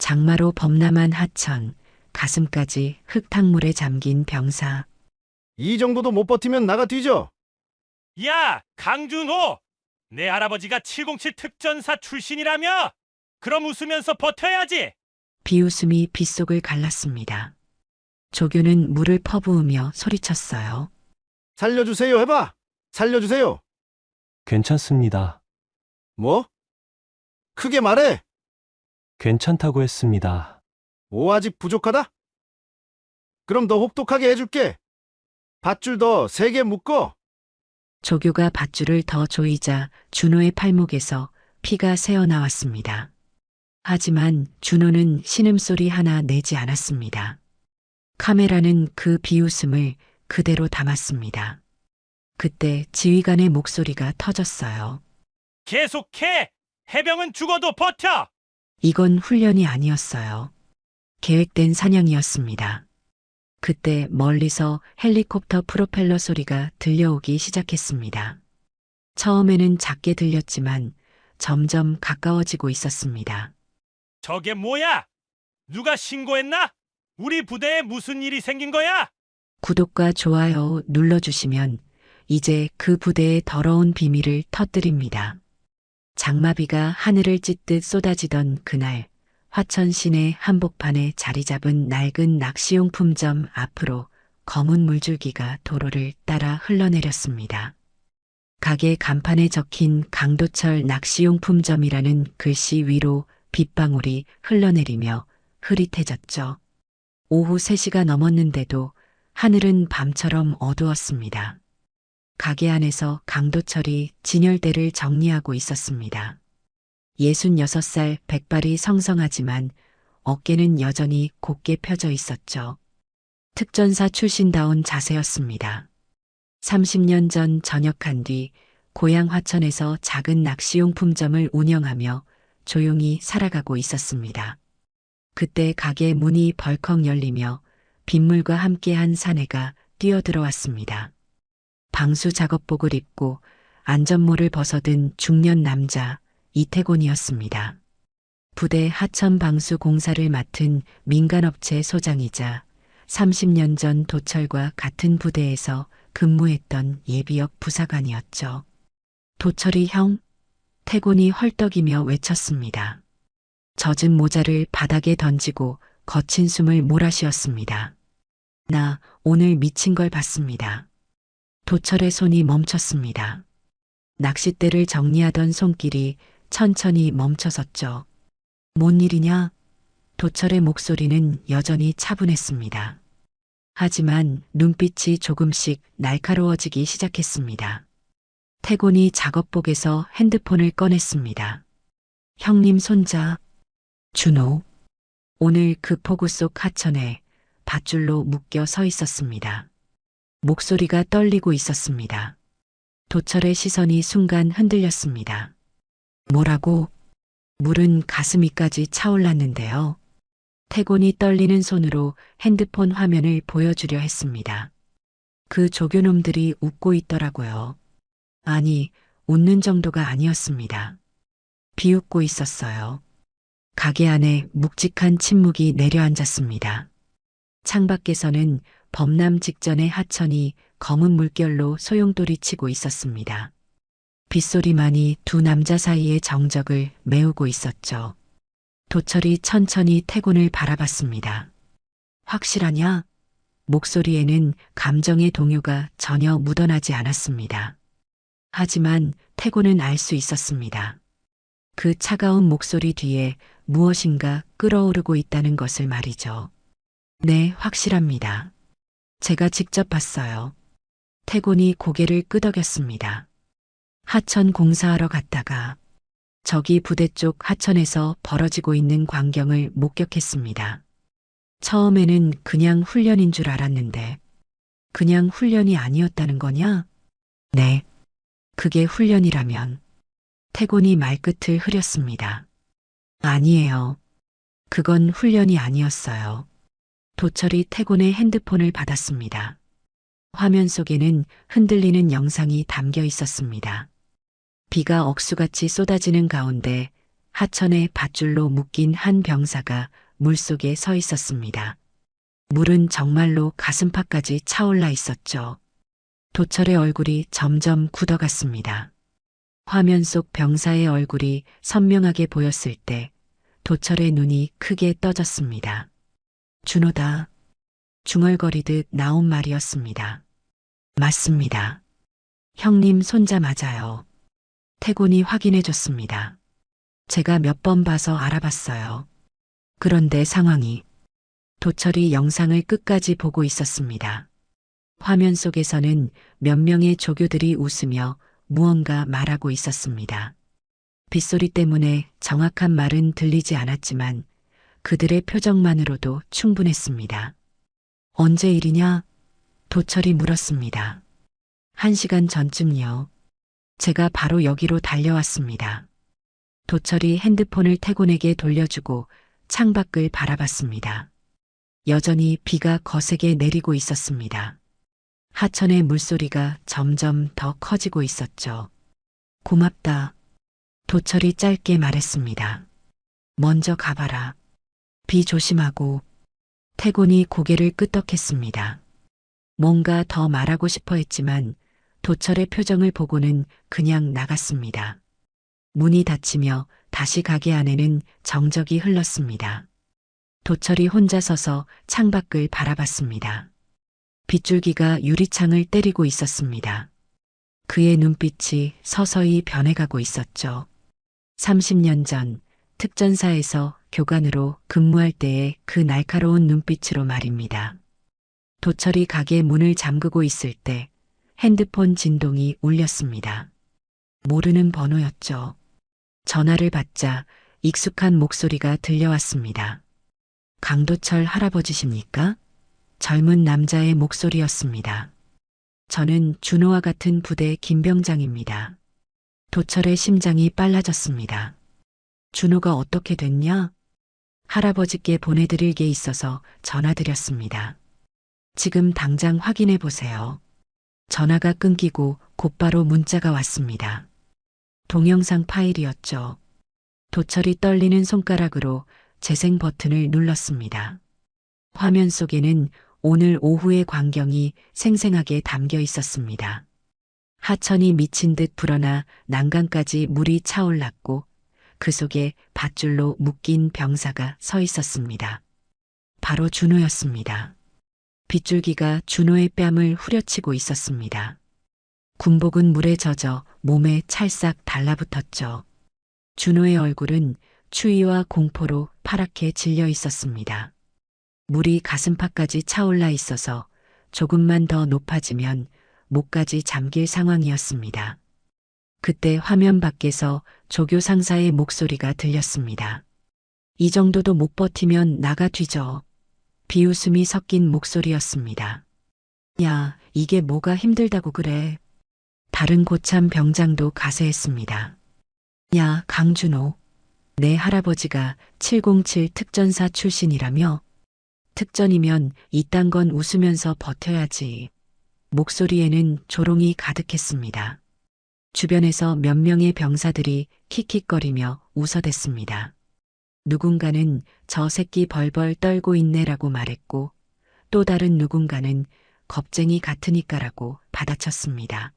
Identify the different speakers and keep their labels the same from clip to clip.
Speaker 1: 장마로 범람한 하천, 가슴까지 흙탕물에 잠긴 병사.
Speaker 2: 이 정도도 못 버티면 나가 뒤져.
Speaker 3: 야, 강준호! 내 할아버지가 707 특전사 출신이라며? 그럼 웃으면서 버텨야지!
Speaker 1: 비웃음이 빗속을 갈랐습니다. 조교는 물을 퍼부으며 소리쳤어요.
Speaker 2: 살려주세요 해봐. 살려주세요.
Speaker 4: 괜찮습니다.
Speaker 2: 뭐? 크게 말해.
Speaker 4: 괜찮다고 했습니다.
Speaker 2: 오, 아직 부족하다? 그럼 더 혹독하게 해줄게. 밧줄 더 3개 묶어.
Speaker 1: 조교가 밧줄을 더 조이자 준호의 팔목에서 피가 새어나왔습니다. 하지만 준호는 신음소리 하나 내지 않았습니다. 카메라는 그 비웃음을 그대로 담았습니다. 그때 지휘관의 목소리가 터졌어요.
Speaker 3: 계속해! 해병은 죽어도 버텨!
Speaker 1: 이건 훈련이 아니었어요. 계획된 사냥이었습니다. 그때 멀리서 헬리콥터 프로펠러 소리가 들려오기 시작했습니다. 처음에는 작게 들렸지만 점점 가까워지고 있었습니다.
Speaker 3: 저게 뭐야? 누가 신고했나? 우리 부대에 무슨 일이 생긴 거야?
Speaker 1: 구독과 좋아요 눌러주시면 이제 그 부대의 더러운 비밀을 터뜨립니다. 장마비가 하늘을 찢듯 쏟아지던 그날, 화천 시내 한복판에 자리 잡은 낡은 낚시용품점 앞으로 검은 물줄기가 도로를 따라 흘러내렸습니다. 가게 간판에 적힌 강도철 낚시용품점이라는 글씨 위로 빗방울이 흘러내리며 흐릿해졌죠. 오후 3시가 넘었는데도 하늘은 밤처럼 어두웠습니다. 가게 안에서 강도철이 진열대를 정리하고 있었습니다. 66살 백발이 성성하지만 어깨는 여전히 곧게 펴져 있었죠. 특전사 출신다운 자세였습니다. 30년 전 전역한 뒤 고향 화천에서 작은 낚시용품점을 운영하며 조용히 살아가고 있었습니다. 그때 가게 문이 벌컥 열리며 빗물과 함께한 사내가 뛰어들어왔습니다. 방수 작업복을 입고 안전모를 벗어든 중년 남자 이태곤이었습니다. 부대 하천 방수 공사를 맡은 민간업체 소장이자 30년 전 도철과 같은 부대에서 근무했던 예비역 부사관이었죠. 도철이 형? 태곤이 헐떡이며 외쳤습니다. 젖은 모자를 바닥에 던지고 거친 숨을 몰아쉬었습니다. 나 오늘 미친 걸 봤습니다. 도철의 손이 멈췄습니다. 낚싯대를 정리하던 손길이 천천히 멈춰섰죠. 뭔 일이냐? 도철의 목소리는 여전히 차분했습니다. 하지만 눈빛이 조금씩 날카로워지기 시작했습니다. 태곤이 작업복에서 핸드폰을 꺼냈습니다. 형님 손자, 준호. 오늘 그 폭우 속 하천에 밧줄로 묶여 서 있었습니다. 목소리가 떨리고 있었습니다. 도철의 시선이 순간 흔들렸습니다. 뭐라고? 물은 가슴이까지 차올랐는데요. 태곤이 떨리는 손으로 핸드폰 화면을 보여주려 했습니다. 그 조교놈들이 웃고 있더라고요. 아니, 웃는 정도가 아니었습니다. 비웃고 있었어요. 가게 안에 묵직한 침묵이 내려앉았습니다. 창밖에서는 범람 직전의 하천이 검은 물결로 소용돌이 치고 있었습니다. 빗소리만이 두 남자 사이의 정적을 메우고 있었죠. 도철이 천천히 태곤을 바라봤습니다. 확실하냐? 목소리에는 감정의 동요가 전혀 묻어나지 않았습니다. 하지만 태곤은 알 수 있었습니다. 그 차가운 목소리 뒤에 무엇인가 끓어오르고 있다는 것을 말이죠. 네, 확실합니다. 제가 직접 봤어요. 태곤이 고개를 끄덕였습니다. 하천 공사하러 갔다가 저기 부대 쪽 하천에서 벌어지고 있는 광경을 목격했습니다. 처음에는 그냥 훈련인 줄 알았는데 그냥 훈련이 아니었다는 거냐? 네. 그게 훈련이라면. 태곤이 말끝을 흐렸습니다. 아니에요. 그건 훈련이 아니었어요. 도철이 태곤의 핸드폰을 받았습니다. 화면 속에는 흔들리는 영상이 담겨 있었습니다. 비가 억수같이 쏟아지는 가운데 하천에 밧줄로 묶인 한 병사가 물속에 서 있었습니다. 물은 정말로 가슴팍까지 차올라 있었죠. 도철의 얼굴이 점점 굳어갔습니다. 화면 속 병사의 얼굴이 선명하게 보였을 때 도철의 눈이 크게 떠졌습니다. 준호다. 중얼거리듯 나온 말이었습니다. 맞습니다. 형님 손자 맞아요. 태곤이 확인해 줬습니다. 제가 몇 번 봐서 알아봤어요. 그런데 상황이 도철이 영상을 끝까지 보고 있었습니다. 화면 속에서는 몇 명의 조교들이 웃으며 무언가 말하고 있었습니다. 빗소리 때문에 정확한 말은 들리지 않았지만 그들의 표정만으로도 충분했습니다. 언제 일이냐? 도철이 물었습니다. 1시간 전쯤요. 제가 바로 여기로 달려왔습니다. 도철이 핸드폰을 태곤에게 돌려주고 창밖을 바라봤습니다. 여전히 비가 거세게 내리고 있었습니다. 하천의 물소리가 점점 더 커지고 있었죠. 고맙다. 도철이 짧게 말했습니다. 먼저 가봐라. 비 조심하고. 태곤이 고개를 끄덕했습니다. 뭔가 더 말하고 싶어 했지만 도철의 표정을 보고는 그냥 나갔습니다. 문이 닫히며 다시 가게 안에는 정적이 흘렀습니다. 도철이 혼자 서서 창밖을 바라봤습니다. 빗줄기가 유리창을 때리고 있었습니다. 그의 눈빛이 서서히 변해가고 있었죠. 30년 전 특전사에서 교관으로 근무할 때의 그 날카로운 눈빛으로 말입니다. 도철이 가게 문을 잠그고 있을 때 핸드폰 진동이 울렸습니다. 모르는 번호였죠. 전화를 받자 익숙한 목소리가 들려왔습니다. 강도철 할아버지십니까? 젊은 남자의 목소리였습니다. 저는 준호와 같은 부대 김병장입니다. 도철의 심장이 빨라졌습니다. 준호가 어떻게 됐냐? 할아버지께 보내드릴 게 있어서 전화드렸습니다. 지금 당장 확인해 보세요. 전화가 끊기고 곧바로 문자가 왔습니다. 동영상 파일이었죠. 도철이 떨리는 손가락으로 재생 버튼을 눌렀습니다. 화면 속에는 오늘 오후의 광경이 생생하게 담겨 있었습니다. 하천이 미친 듯 불어나 난간까지 물이 차올랐고 그 속에 밧줄로 묶인 병사가 서 있었습니다. 바로 준호였습니다. 빗줄기가 준호의 뺨을 후려치고 있었습니다. 군복은 물에 젖어 몸에 찰싹 달라붙었죠. 준호의 얼굴은 추위와 공포로 파랗게 질려 있었습니다. 물이 가슴팍까지 차올라 있어서 조금만 더 높아지면 목까지 잠길 상황이었습니다. 그때 화면 밖에서 조교 상사의 목소리가 들렸습니다. 이 정도도 못 버티면 나가 뒤져. 비웃음이 섞인 목소리였습니다. 야, 이게 뭐가 힘들다고 그래. 다른 고참 병장도 가세했습니다. 야, 강준호. 내 할아버지가 707 특전사 출신이라며? 특전이면 이딴 건 웃으면서 버텨야지. 목소리에는 조롱이 가득했습니다. 주변에서 몇 명의 병사들이 킥킥거리며 웃어댔습니다. 누군가는 저 새끼 벌벌 떨고 있네라고 말했고 또 다른 누군가는 겁쟁이 같으니까라고 받아쳤습니다.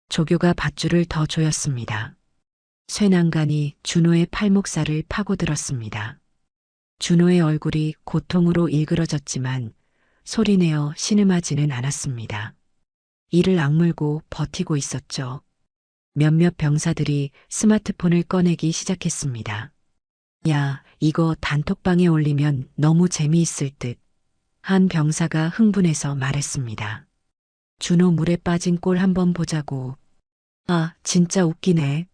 Speaker 1: 조교가 밧줄을 더 조였습니다. 쇠난간이 준호의 팔목살을 파고들었습니다. 준호의 얼굴이 고통으로 일그러졌지만 소리내어 신음하지는 않았습니다. 이를 악물고 버티고 있었죠. 몇몇 병사들이 스마트폰을 꺼내기 시작했습니다. 야, 이거 단톡방에 올리면 너무 재미있을 듯. 한 병사가 흥분해서 말했습니다. 준호 물에 빠진 꼴 한번 보자고. 아, 진짜 웃기네.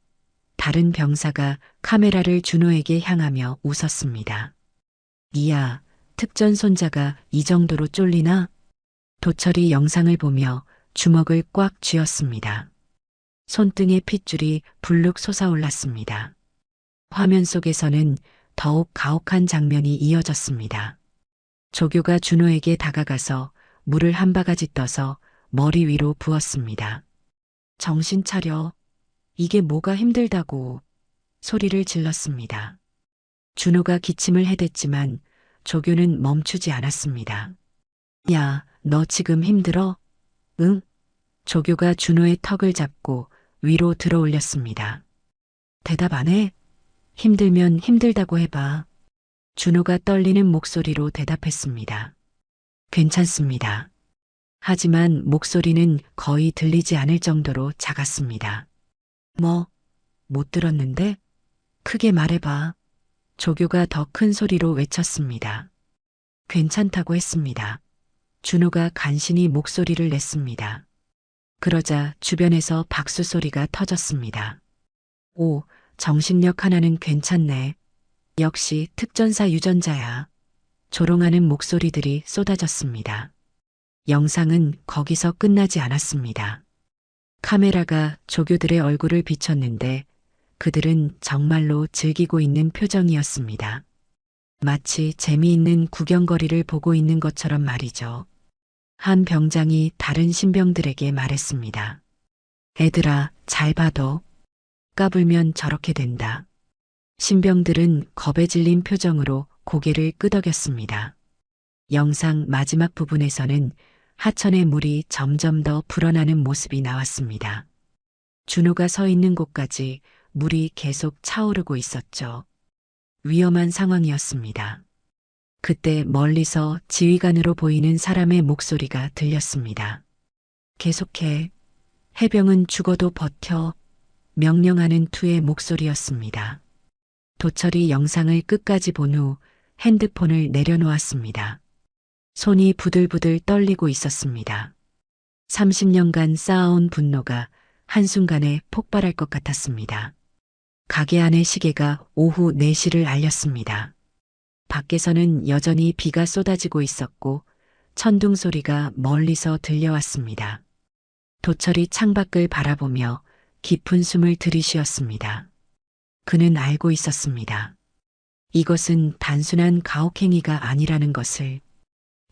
Speaker 1: 다른 병사가 카메라를 준호에게 향하며 웃었습니다. 이야, 특전 손자가 이 정도로 쫄리나? 도철이 영상을 보며 주먹을 꽉 쥐었습니다. 손등의 핏줄이 불룩 솟아올랐습니다. 화면 속에서는 더욱 가혹한 장면이 이어졌습니다. 조교가 준호에게 다가가서 물을 한 바가지 떠서 머리 위로 부었습니다. 정신 차려. 이게 뭐가 힘들다고. 소리를 질렀습니다. 준호가 기침을 해댔지만 조교는 멈추지 않았습니다. 야, 너 지금 힘들어? 응? 조교가 준호의 턱을 잡고 위로 들어 올렸습니다. 대답 안 해? 힘들면 힘들다고 해봐. 준호가 떨리는 목소리로 대답했습니다. 괜찮습니다. 하지만 목소리는 거의 들리지 않을 정도로 작았습니다. 뭐, 못 들었는데? 크게 말해봐. 조교가 더 큰 소리로 외쳤습니다. 괜찮다고 했습니다. 준호가 간신히 목소리를 냈습니다. 그러자 주변에서 박수 소리가 터졌습니다. 오, 정신력 하나는 괜찮네. 역시 특전사 유전자야. 조롱하는 목소리들이 쏟아졌습니다. 영상은 거기서 끝나지 않았습니다. 카메라가 조교들의 얼굴을 비췄는데 그들은 정말로 즐기고 있는 표정이었습니다. 마치 재미있는 구경거리를 보고 있는 것처럼 말이죠. 한 병장이 다른 신병들에게 말했습니다. 애들아, 잘 봐도 까불면 저렇게 된다. 신병들은 겁에 질린 표정으로 고개를 끄덕였습니다. 영상 마지막 부분에서는 하천의 물이 점점 더 불어나는 모습이 나왔습니다. 준호가 서 있는 곳까지 물이 계속 차오르고 있었죠. 위험한 상황이었습니다. 그때 멀리서 지휘관으로 보이는 사람의 목소리가 들렸습니다. 계속해. 해병은 죽어도 버텨. 명령하는 투의 목소리였습니다. 도철이 영상을 끝까지 본 후 핸드폰을 내려놓았습니다. 손이 부들부들 떨리고 있었습니다. 30년간 쌓아온 분노가 한순간에 폭발할 것 같았습니다. 가게 안의 시계가 오후 4시를 알렸습니다. 밖에서는 여전히 비가 쏟아지고 있었고 천둥 소리가 멀리서 들려왔습니다. 도철이 창밖을 바라보며 깊은 숨을 들이쉬었습니다. 그는 알고 있었습니다. 이것은 단순한 가혹행위가 아니라는 것을,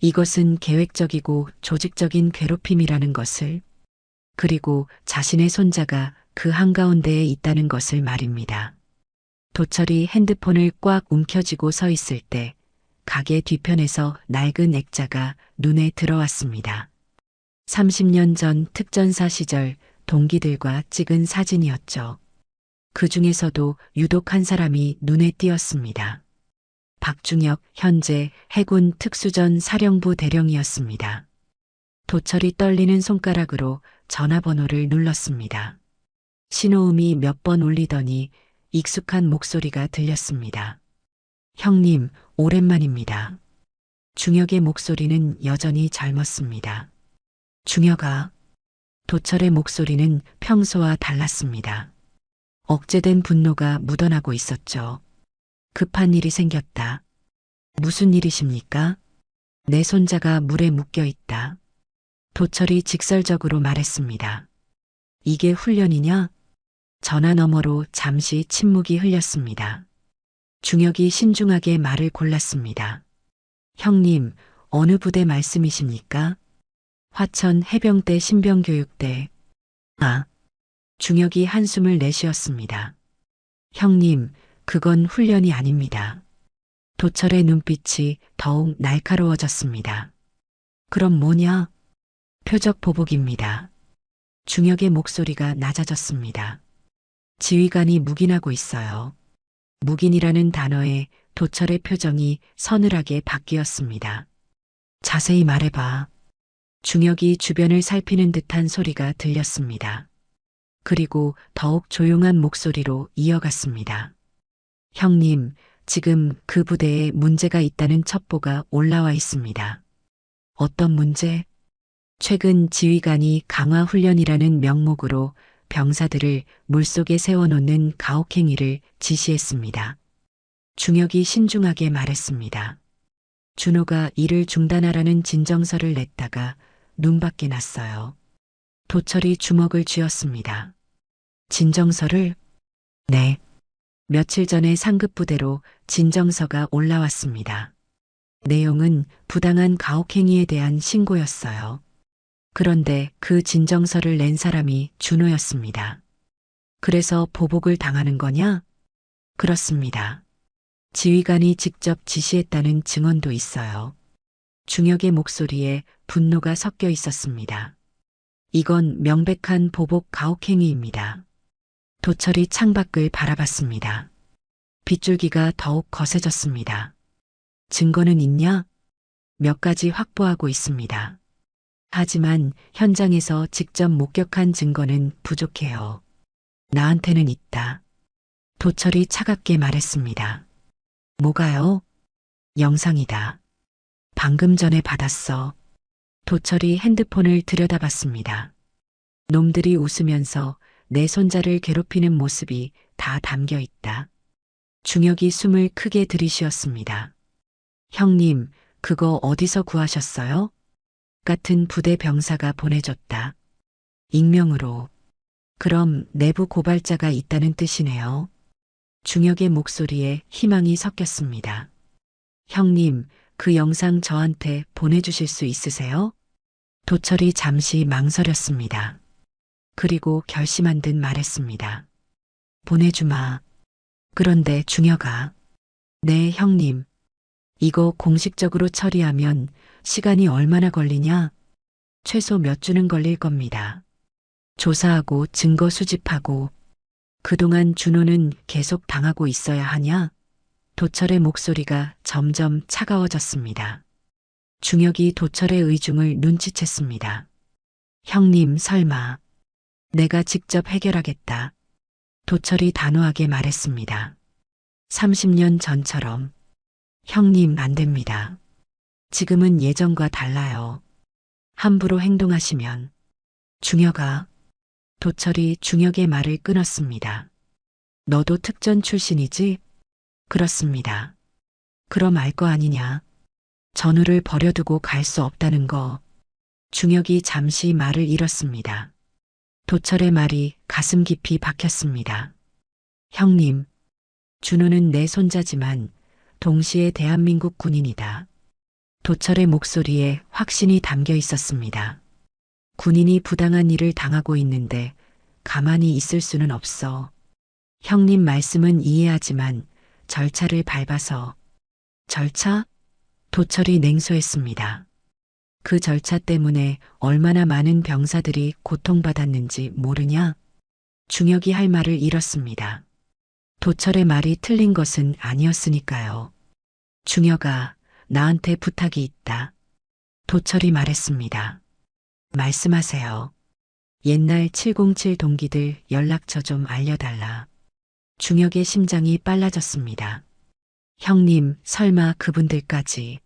Speaker 1: 이것은 계획적이고 조직적인 괴롭힘이라는 것을, 그리고 자신의 손자가 그 한가운데에 있다는 것을 말입니다. 도철이 핸드폰을 꽉 움켜쥐고 서 있을 때 가게 뒤편에서 낡은 액자가 눈에 들어왔습니다. 30년 전 특전사 시절 동기들과 찍은 사진이었죠. 그 중에서도 유독 한 사람이 눈에 띄었습니다. 박중혁 현재 해군 특수전 사령부 대령이었습니다. 도철이 떨리는 손가락으로 전화번호를 눌렀습니다. 신호음이 몇 번 울리더니 익숙한 목소리가 들렸습니다. 형님, 오랜만입니다. 중혁의 목소리는 여전히 젊었습니다. 중혁아. 도철의 목소리는 평소와 달랐습니다. 억제된 분노가 묻어나고 있었죠. 급한 일이 생겼다. 무슨 일이십니까? 내 손자가 물에 묶여 있다. 도철이 직설적으로 말했습니다. 이게 훈련이냐? 전화 너머로 잠시 침묵이 흘렸습니다. 중혁이 신중하게 말을 골랐습니다. 형님, 어느 부대 말씀이십니까? 화천 해병대 신병교육대. 아. 중혁이 한숨을 내쉬었습니다. 형님, 그건 훈련이 아닙니다. 도철의 눈빛이 더욱 날카로워졌습니다. 그럼 뭐냐? 표적 보복입니다. 중혁의 목소리가 낮아졌습니다. 지휘관이 묵인하고 있어요. 묵인이라는 단어에 도철의 표정이 서늘하게 바뀌었습니다. 자세히 말해봐. 중혁이 주변을 살피는 듯한 소리가 들렸습니다. 그리고 더욱 조용한 목소리로 이어갔습니다. 형님, 지금 그 부대에 문제가 있다는 첩보가 올라와 있습니다. 어떤 문제? 최근 지휘관이 강화훈련이라는 명목으로 병사들을 물속에 세워놓는 가혹행위를 지시했습니다. 중혁이 신중하게 말했습니다. 준호가 일을 중단하라는 진정서를 냈다가 눈밖에 났어요. 도철이 주먹을 쥐었습니다. 진정서를? 네. 며칠 전에 상급 부대로 진정서가 올라왔습니다. 내용은 부당한 가혹행위에 대한 신고였어요. 그런데 그 진정서를 낸 사람이 준호였습니다. 그래서 보복을 당하는 거냐? 그렇습니다. 지휘관이 직접 지시했다는 증언도 있어요. 중혁의 목소리에 분노가 섞여 있었습니다. 이건 명백한 보복 가혹행위입니다. 도철이 창밖을 바라봤습니다. 빗줄기가 더욱 거세졌습니다. 증거는 있냐? 몇 가지 확보하고 있습니다. 하지만 현장에서 직접 목격한 증거는 부족해요. 나한테는 있다. 도철이 차갑게 말했습니다. 뭐가요? 영상이다. 방금 전에 받았어. 도철이 핸드폰을 들여다봤습니다. 놈들이 웃으면서 내 손자를 괴롭히는 모습이 다 담겨 있다. 중혁이 숨을 크게 들이쉬었습니다. 형님, 그거 어디서 구하셨어요? 같은 부대 병사가 보내줬다. 익명으로. 그럼 내부 고발자가 있다는 뜻이네요. 중혁의 목소리에 희망이 섞였습니다. 형님, 그 영상 저한테 보내주실 수 있으세요? 도철이 잠시 망설였습니다. 그리고 결심한 듯 말했습니다. 보내주마. 그런데 중혁아. 네, 형님. 이거 공식적으로 처리하면 시간이 얼마나 걸리냐? 최소 몇 주는 걸릴 겁니다. 조사하고 증거 수집하고 그동안 준호는 계속 당하고 있어야 하냐? 도철의 목소리가 점점 차가워졌습니다. 중혁이 도철의 의중을 눈치챘습니다. 형님, 설마. 내가 직접 해결하겠다. 도철이 단호하게 말했습니다. 30년 전처럼. 형님, 안 됩니다. 지금은 예전과 달라요. 함부로 행동하시면. 중혁아. 도철이 중혁의 말을 끊었습니다. 너도 특전 출신이지? 그렇습니다. 그럼 알 거 아니냐. 전우를 버려두고 갈 수 없다는 거. 중혁이 잠시 말을 잃었습니다. 도철의 말이 가슴 깊이 박혔습니다. 형님, 준호는 내 손자지만 동시에 대한민국 군인이다. 도철의 목소리에 확신이 담겨 있었습니다. 군인이 부당한 일을 당하고 있는데 가만히 있을 수는 없어. 형님 말씀은 이해하지만 절차를 밟아서. 절차? 도철이 냉소했습니다. 그 절차 때문에 얼마나 많은 병사들이 고통받았는지 모르냐? 중혁이 할 말을 잃었습니다. 도철의 말이 틀린 것은 아니었으니까요. 중혁아, 나한테 부탁이 있다. 도철이 말했습니다. 말씀하세요. 옛날 707 동기들 연락처 좀 알려달라. 중혁의 심장이 빨라졌습니다. 형님, 설마 그분들까지.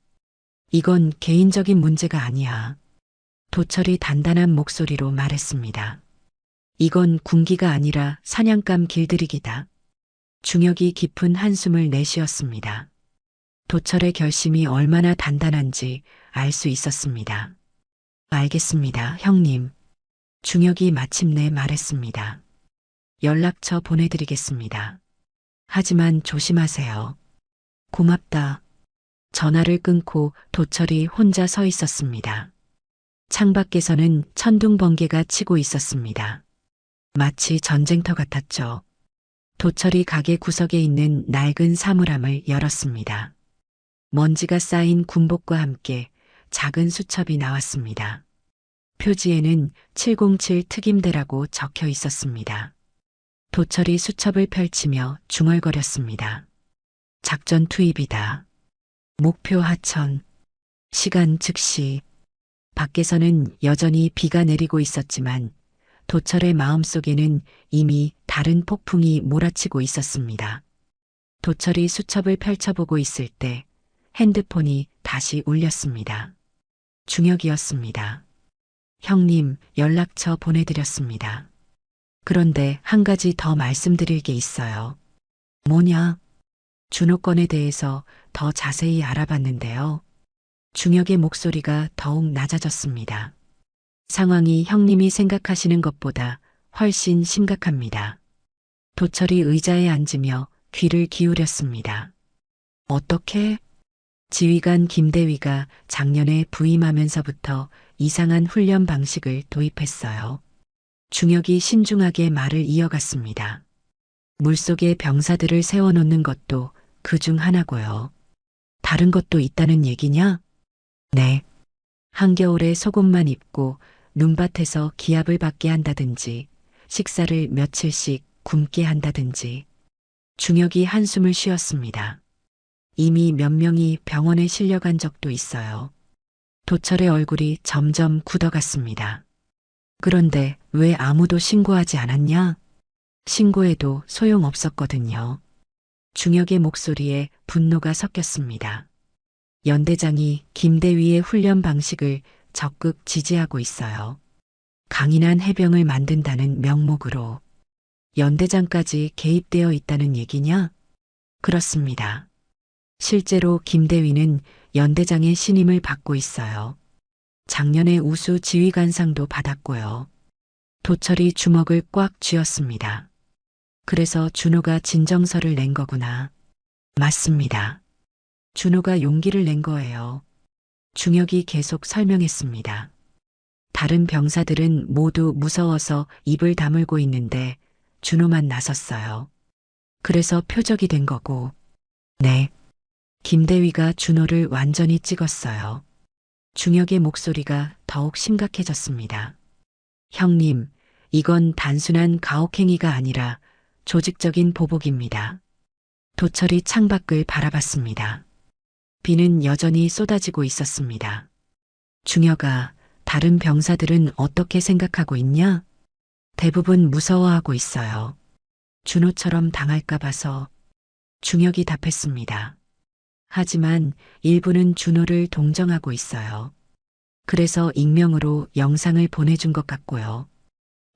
Speaker 1: 이건 개인적인 문제가 아니야. 도철이 단단한 목소리로 말했습니다. 이건 군기가 아니라 사냥감 길들이기다. 중혁이 깊은 한숨을 내쉬었습니다. 도철의 결심이 얼마나 단단한지 알 수 있었습니다. 알겠습니다, 형님. 중혁이 마침내 말했습니다. 연락처 보내드리겠습니다. 하지만 조심하세요. 고맙다. 전화를 끊고 도철이 혼자 서 있었습니다. 창밖에서는 천둥 번개가 치고 있었습니다. 마치 전쟁터 같았죠. 도철이 가게 구석에 있는 낡은 사물함을 열었습니다. 먼지가 쌓인 군복과 함께 작은 수첩이 나왔습니다. 표지에는 707 특임대라고 적혀 있었습니다. 도철이 수첩을 펼치며 중얼거렸습니다. 작전 투입이다. 목표 하천. 시간 즉시. 밖에서는 여전히 비가 내리고 있었지만 도철의 마음속에는 이미 다른 폭풍이 몰아치고 있었습니다. 도철이 수첩을 펼쳐보고 있을 때 핸드폰이 다시 울렸습니다. 중혁이었습니다. 형님, 연락처 보내드렸습니다. 그런데 한 가지 더 말씀드릴 게 있어요. 뭐냐? 준호 건에 대해서 더 자세히 알아봤는데요. 중혁의 목소리가 더욱 낮아졌습니다. 상황이 형님이 생각하시는 것보다 훨씬 심각합니다. 도철이 의자에 앉으며 귀를 기울였습니다. 어떻게? 지휘관 김대위가 작년에 부임하면서부터 이상한 훈련 방식을 도입했어요. 중혁이 신중하게 말을 이어갔습니다. 물속에 병사들을 세워놓는 것도 그 중 하나고요. 다른 것도 있다는 얘기냐? 네. 한겨울에 속옷만 입고 눈밭에서 기압을 받게 한다든지, 식사를 며칠씩 굶게 한다든지. 중혁이 한숨을 쉬었습니다. 이미 몇 명이 병원에 실려간 적도 있어요. 도철의 얼굴이 점점 굳어갔습니다. 그런데 왜 아무도 신고하지 않았냐? 신고해도 소용없었거든요. 중혁의 목소리에 분노가 섞였습니다. 연대장이 김대위의 훈련 방식을 적극 지지하고 있어요. 강인한 해병을 만든다는 명목으로 연대장까지 개입되어 있다는 얘기냐? 그렇습니다. 실제로 김대위는 연대장의 신임을 받고 있어요. 작년에 우수 지휘관상도 받았고요. 도철이 주먹을 꽉 쥐었습니다. 그래서 준호가 진정서를 낸 거구나. 맞습니다. 준호가 용기를 낸 거예요. 중혁이 계속 설명했습니다. 다른 병사들은 모두 무서워서 입을 다물고 있는데 준호만 나섰어요. 그래서 표적이 된 거고. 네. 김대위가 준호를 완전히 찍었어요. 중혁의 목소리가 더욱 심각해졌습니다. 형님, 이건 단순한 가혹행위가 아니라 조직적인 보복입니다. 도철이 창밖을 바라봤습니다. 비는 여전히 쏟아지고 있었습니다. 중혁아, 다른 병사들은 어떻게 생각하고 있냐? 대부분 무서워하고 있어요. 준호처럼 당할까 봐서. 중혁이 답했습니다. 하지만 일부는 준호를 동정하고 있어요. 그래서 익명으로 영상을 보내준 것 같고요.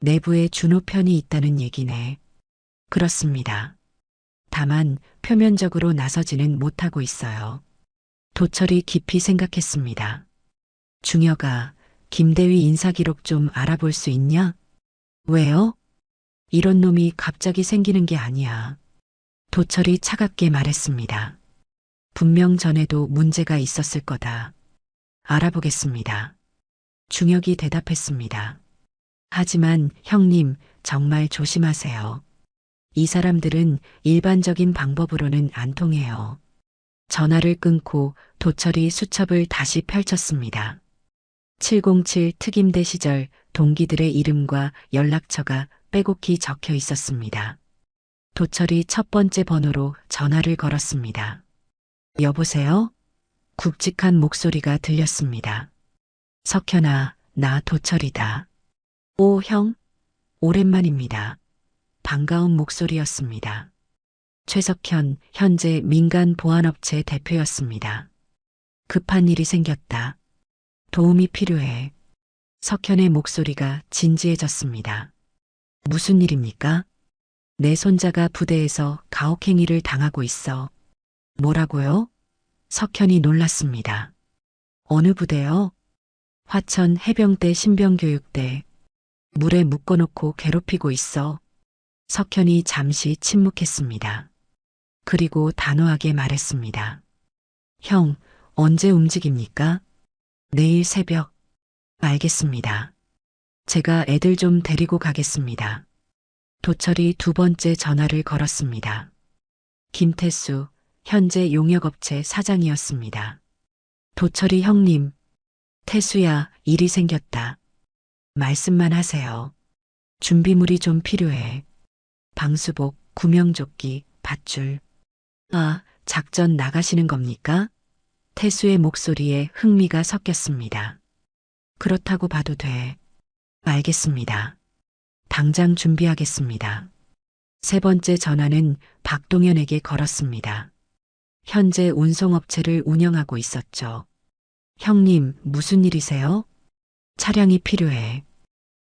Speaker 1: 내부에 준호 편이 있다는 얘기네. 그렇습니다. 다만 표면적으로 나서지는 못하고 있어요. 도철이 깊이 생각했습니다. 중혁아, 김대위 인사기록 좀 알아볼 수 있냐? 왜요? 이런 놈이 갑자기 생기는 게 아니야. 도철이 차갑게 말했습니다. 분명 전에도 문제가 있었을 거다. 알아보겠습니다. 중혁이 대답했습니다. 하지만 형님, 정말 조심하세요. 이 사람들은 일반적인 방법으로는 안 통해요. 전화를 끊고 도철이 수첩을 다시 펼쳤습니다. 707 특임대 시절 동기들의 이름과 연락처가 빼곡히 적혀 있었습니다. 도철이 첫 번째 번호로 전화를 걸었습니다. 여보세요? 굵직한 목소리가 들렸습니다. 석현아, 나 도철이다. 오, 형? 오랜만입니다. 반가운 목소리였습니다. 최석현, 현재 민간보안업체 대표였습니다. 급한 일이 생겼다. 도움이 필요해. 석현의 목소리가 진지해졌습니다. 무슨 일입니까? 내 손자가 부대에서 가혹행위를 당하고 있어. 뭐라고요? 석현이 놀랐습니다. 어느 부대요? 화천 해병대 신병교육대. 물에 묶어놓고 괴롭히고 있어. 석현이 잠시 침묵했습니다. 그리고 단호하게 말했습니다. 형, 언제 움직입니까? 내일 새벽. 알겠습니다. 제가 애들 좀 데리고 가겠습니다. 도철이 두 번째 전화를 걸었습니다. 김태수, 현재 용역업체 사장이었습니다. 도철이 형님, 태수야, 일이 생겼다. 말씀만 하세요. 준비물이 좀 필요해. 방수복, 구명조끼, 밧줄. 아, 작전 나가시는 겁니까? 태수의 목소리에 흥미가 섞였습니다. 그렇다고 봐도 돼. 알겠습니다. 당장 준비하겠습니다. 세 번째 전화는 박동현에게 걸었습니다. 현재 운송업체를 운영하고 있었죠. 형님, 무슨 일이세요? 차량이 필요해.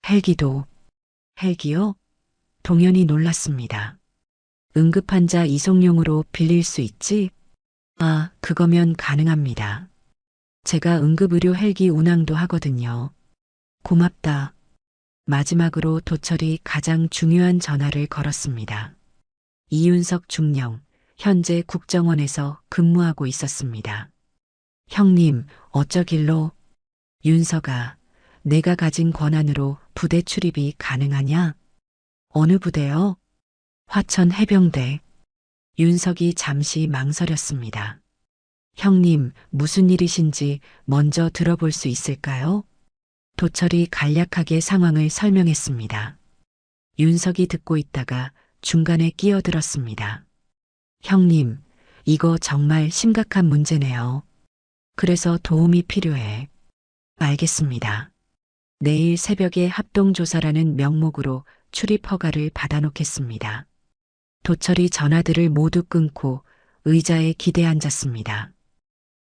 Speaker 1: 헬기도. 헬기요? 동현이 놀랐습니다. 응급환자 이송용으로 빌릴 수 있지? 아, 그거면 가능합니다. 제가 응급의료 헬기 운항도 하거든요. 고맙다. 마지막으로 도철이 가장 중요한 전화를 걸었습니다. 이윤석 중령, 현재 국정원에서 근무하고 있었습니다. 형님, 어쩌길로? 윤석아, 내가 가진 권한으로 부대 출입이 가능하냐? 어느 부대요? 화천 해병대. 윤석이 잠시 망설였습니다. 형님, 무슨 일이신지 먼저 들어볼 수 있을까요? 도철이 간략하게 상황을 설명했습니다. 윤석이 듣고 있다가 중간에 끼어들었습니다. 형님, 이거 정말 심각한 문제네요. 그래서 도움이 필요해. 알겠습니다. 내일 새벽에 합동조사라는 명목으로 출입 허가를 받아놓겠습니다. 도철이 전화들을 모두 끊고 의자에 기대 앉았습니다.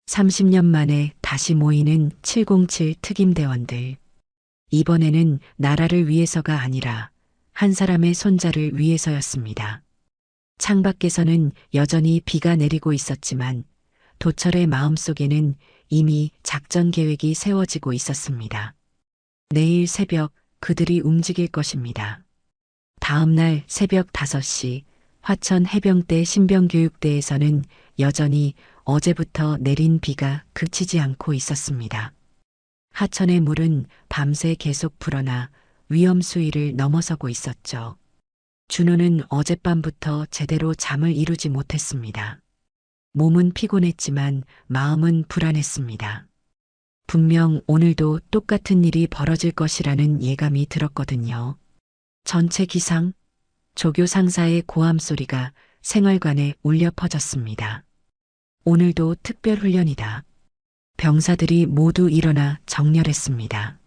Speaker 1: 30년 만에 다시 모이는 707 특임대원들. 이번에는 나라를 위해서가 아니라 한 사람의 손자를 위해서였습니다. 창밖에서는 여전히 비가 내리고 있었지만 도철의 마음속에는 이미 작전 계획이 세워지고 있었습니다. 내일 새벽 그들이 움직일 것입니다. 다음 날 새벽 5시 화천 해병대 신병교육대에서는 여전히 어제부터 내린 비가 그치지 않고 있었습니다. 하천의 물은 밤새 계속 불어나 위험 수위를 넘어서고 있었죠. 준호는 어젯밤부터 제대로 잠을 이루지 못했습니다. 몸은 피곤했지만 마음은 불안했습니다. 분명 오늘도 똑같은 일이 벌어질 것이라는 예감이 들었거든요. 전체 기상, 조교 상사의 고함 소리가 생활관에 울려 퍼졌습니다. 오늘도 특별훈련이다. 병사들이 모두 일어나 정렬했습니다.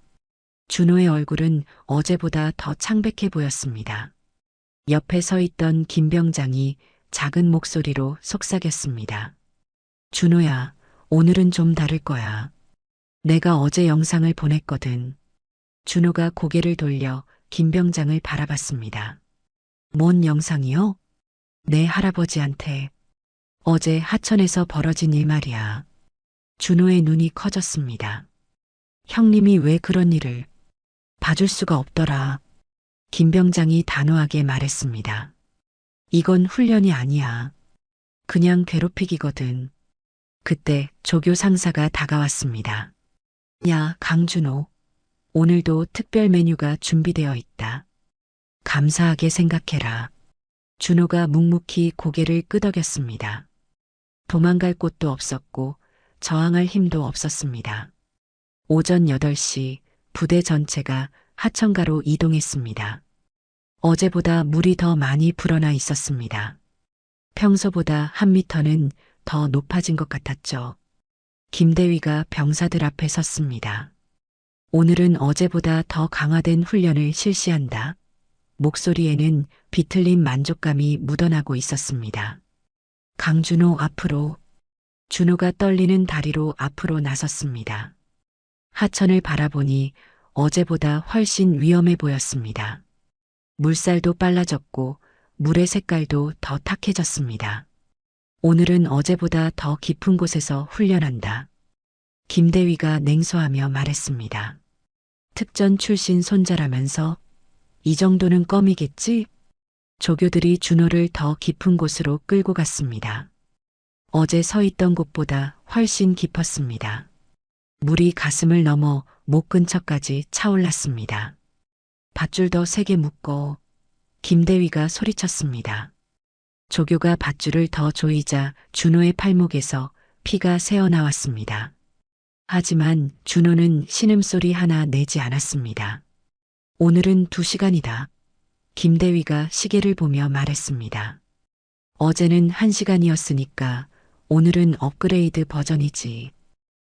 Speaker 1: 준호의 얼굴은 어제보다 더 창백해 보였습니다. 옆에 서 있던 김 병장이 작은 목소리로 속삭였습니다. 준호야, 오늘은 좀 다를 거야. 내가 어제 영상을 보냈거든. 준호가 고개를 돌려 김 병장을 바라봤습니다. 뭔 영상이요? 내 할아버지한테. 어제 하천에서 벌어진 일 말이야. 준호의 눈이 커졌습니다. 형님이 왜 그런 일을 봐줄 수가 없더라. 김 병장이 단호하게 말했습니다. 이건 훈련이 아니야. 그냥 괴롭히기거든. 그때 조교 상사가 다가왔습니다. 야, 강준호. 오늘도 특별 메뉴가 준비되어 있다. 감사하게 생각해라. 준호가 묵묵히 고개를 끄덕였습니다. 도망갈 곳도 없었고 저항할 힘도 없었습니다. 오전 8시 부대 전체가 하천가로 이동했습니다. 어제보다 물이 더 많이 불어나 있었습니다. 평소보다 1미터는 더 높아진 것 같았죠. 김대위가 병사들 앞에 섰습니다. 오늘은 어제보다 더 강화된 훈련을 실시한다. 목소리에는 비틀린 만족감이 묻어나고 있었습니다. 강준호 앞으로. 준호가 떨리는 다리로 앞으로 나섰습니다. 하천을 바라보니 어제보다 훨씬 위험해 보였습니다. 물살도 빨라졌고 물의 색깔도 더 탁해졌습니다. 오늘은 어제보다 더 깊은 곳에서 훈련한다. 김대위가 냉소하며 말했습니다. 특전 출신 손자라면서 이 정도는 껌이겠지? 조교들이 준호를 더 깊은 곳으로 끌고 갔습니다. 어제 서 있던 곳보다 훨씬 깊었습니다. 물이 가슴을 넘어 목 근처까지 차올랐습니다. 밧줄 더 세게 묶어. 김대위가 소리쳤습니다. 조교가 밧줄을 더 조이자 준호의 팔목에서 피가 새어나왔습니다. 하지만 준호는 신음소리 하나 내지 않았습니다. 오늘은 2시간이다. 김대위가 시계를 보며 말했습니다. 어제는 1시간이었으니까 오늘은 업그레이드 버전이지.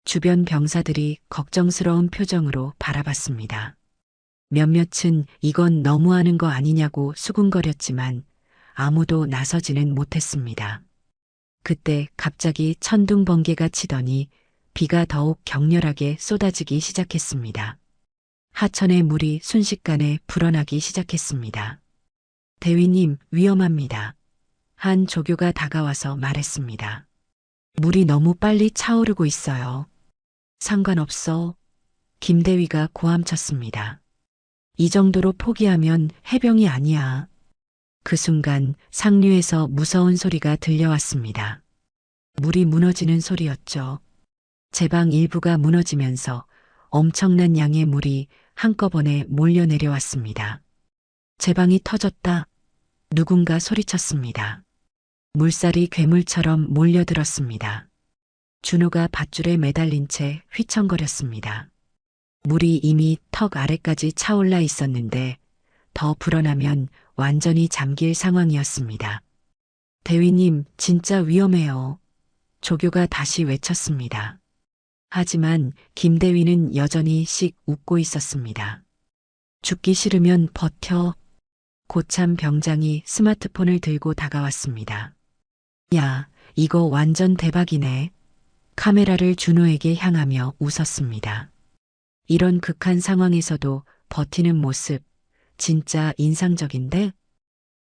Speaker 1: 주변 병사들이 걱정스러운 표정으로 바라봤습니다. 몇몇은 이건 너무하는 거 아니냐고 수군거렸지만 아무도 나서지는 못했습니다. 그때 갑자기 천둥 번개가 치더니 비가 더욱 격렬하게 쏟아지기 시작했습니다. 하천의 물이 순식간에 불어나기 시작했습니다. 대위님, 위험합니다. 한 조교가 다가와서 말했습니다. 물이 너무 빨리 차오르고 있어요. 상관없어. 김대위가 고함쳤습니다. 이 정도로 포기하면 해병이 아니야. 그 순간 상류에서 무서운 소리가 들려왔습니다. 물이 무너지는 소리였죠. 제방 일부가 무너지면서 엄청난 양의 물이 한꺼번에 몰려 내려왔습니다. 제방이 터졌다. 누군가 소리쳤습니다. 물살이 괴물처럼 몰려들었습니다. 준호가 밧줄에 매달린 채 휘청거렸습니다. 물이 이미 턱 아래까지 차올라 있었는데 더 불어나면 완전히 잠길 상황이었습니다. 대위님, 진짜 위험해요. 조교가 다시 외쳤습니다. 하지만 김대위는 여전히 씩 웃고 있었습니다. 죽기 싫으면 버텨. 고참 병장이 스마트폰을 들고 다가왔습니다. 야, 이거 완전 대박이네. 카메라를 준호에게 향하며 웃었습니다. 이런 극한 상황에서도 버티는 모습, 진짜 인상적인데?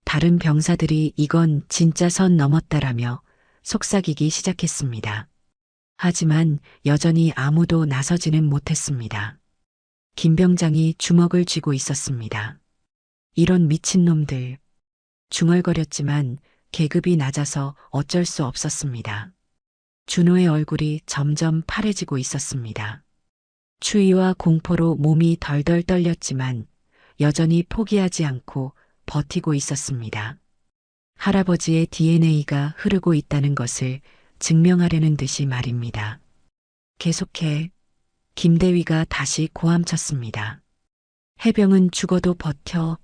Speaker 1: 다른 병사들이 이건 진짜 선 넘었다라며 속삭이기 시작했습니다. 하지만 여전히 아무도 나서지는 못했습니다. 김 병장이 주먹을 쥐고 있었습니다. 이런 미친놈들. 중얼거렸지만 계급이 낮아서 어쩔 수 없었습니다. 준호의 얼굴이 점점 파래지고 있었습니다. 추위와 공포로 몸이 덜덜 떨렸지만 여전히 포기하지 않고 버티고 있었습니다. 할아버지의 DNA가 흐르고 있다는 것을 증명하려는 듯이 말입니다. 계속해. 김대위가 다시 고함쳤습니다. 해병은 죽어도 버텨.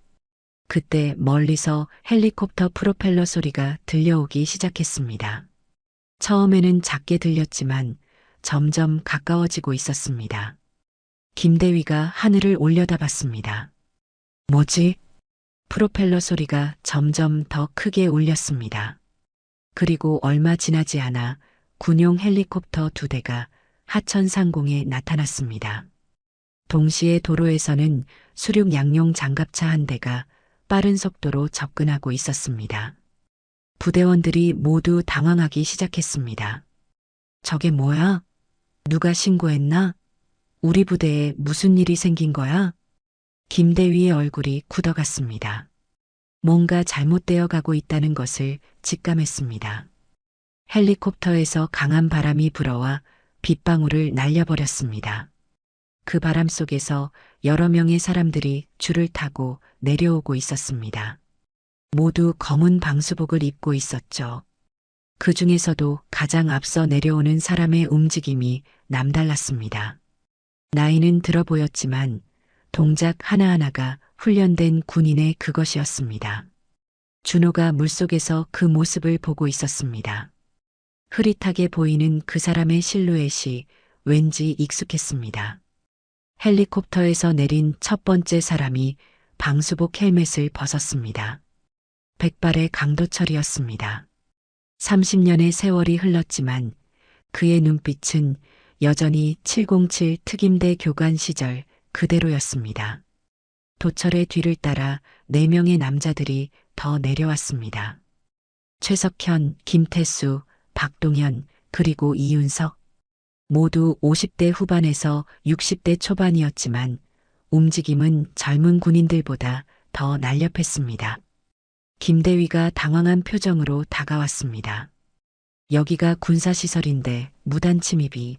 Speaker 1: 그때 멀리서 헬리콥터 프로펠러 소리가 들려오기 시작했습니다. 처음에는 작게 들렸지만 점점 가까워지고 있었습니다. 김대위가 하늘을 올려다봤습니다. 뭐지? 프로펠러 소리가 점점 더 크게 울렸습니다. 그리고 얼마 지나지 않아 군용 헬리콥터 2대가 하천 상공에 나타났습니다. 동시에 도로에서는 수륙 양용 장갑차 한 대가 빠른 속도로 접근하고 있었습니다. 부대원들이 모두 당황하기 시작했습니다. 저게 뭐야? 누가 신고했나? 우리 부대에 무슨 일이 생긴 거야? 김대위의 얼굴이 굳어갔습니다. 뭔가 잘못되어 가고 있다는 것을 직감했습니다. 헬리콥터에서 강한 바람이 불어와 빗방울을 날려버렸습니다. 그 바람 속에서 여러 명의 사람들이 줄을 타고 내려오고 있었습니다. 모두 검은 방수복을 입고 있었죠. 그 중에서도 가장 앞서 내려오는 사람의 움직임이 남달랐습니다. 나이는 들어 보였지만 동작 하나하나가 훈련된 군인의 그것이었습니다. 준호가 물속에서 그 모습을 보고 있었습니다. 흐릿하게 보이는 그 사람의 실루엣이 왠지 익숙했습니다. 헬리콥터에서 내린 첫 번째 사람이 방수복 헬멧을 벗었습니다. 백발의 강도철이었습니다. 30년의 세월이 흘렀지만 그의 눈빛은 여전히 707 특임대 교관 시절 그대로였습니다. 도철의 뒤를 따라 4명의 남자들이 더 내려왔습니다. 최석현, 김태수, 박동현, 그리고 이윤석. 모두 50대 후반에서 60대 초반이었지만 움직임은 젊은 군인들보다 더 날렵했습니다. 김대위가 당황한 표정으로 다가왔습니다. 여기가 군사시설인데 무단 침입이.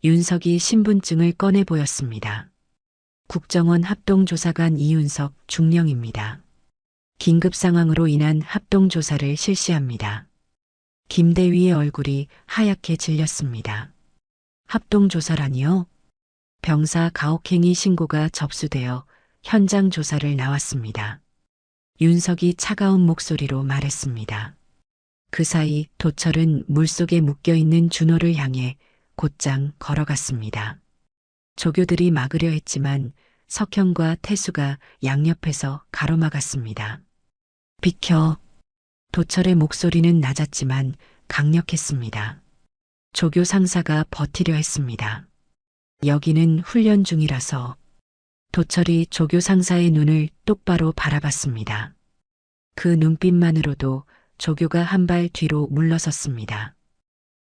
Speaker 1: 윤석이 신분증을 꺼내 보였습니다. 국정원 합동조사관 이윤석 중령입니다. 긴급 상황으로 인한 합동조사를 실시합니다. 김대위의 얼굴이 하얗게 질렸습니다. 합동조사라니요? 병사 가혹행위 신고가 접수되어 현장 조사를 나왔습니다. 윤석이 차가운 목소리로 말했습니다. 그 사이 도철은 물속에 묶여있는 준호를 향해 곧장 걸어갔습니다. 조교들이 막으려 했지만 석현과 태수가 양옆에서 가로막았습니다. 비켜. 도철의 목소리는 낮았지만 강력했습니다. 조교 상사가 버티려 했습니다. 여기는 훈련 중이라서. 도철이 조교 상사의 눈을 똑바로 바라봤습니다. 그 눈빛만으로도 조교가 한 발 뒤로 물러섰습니다.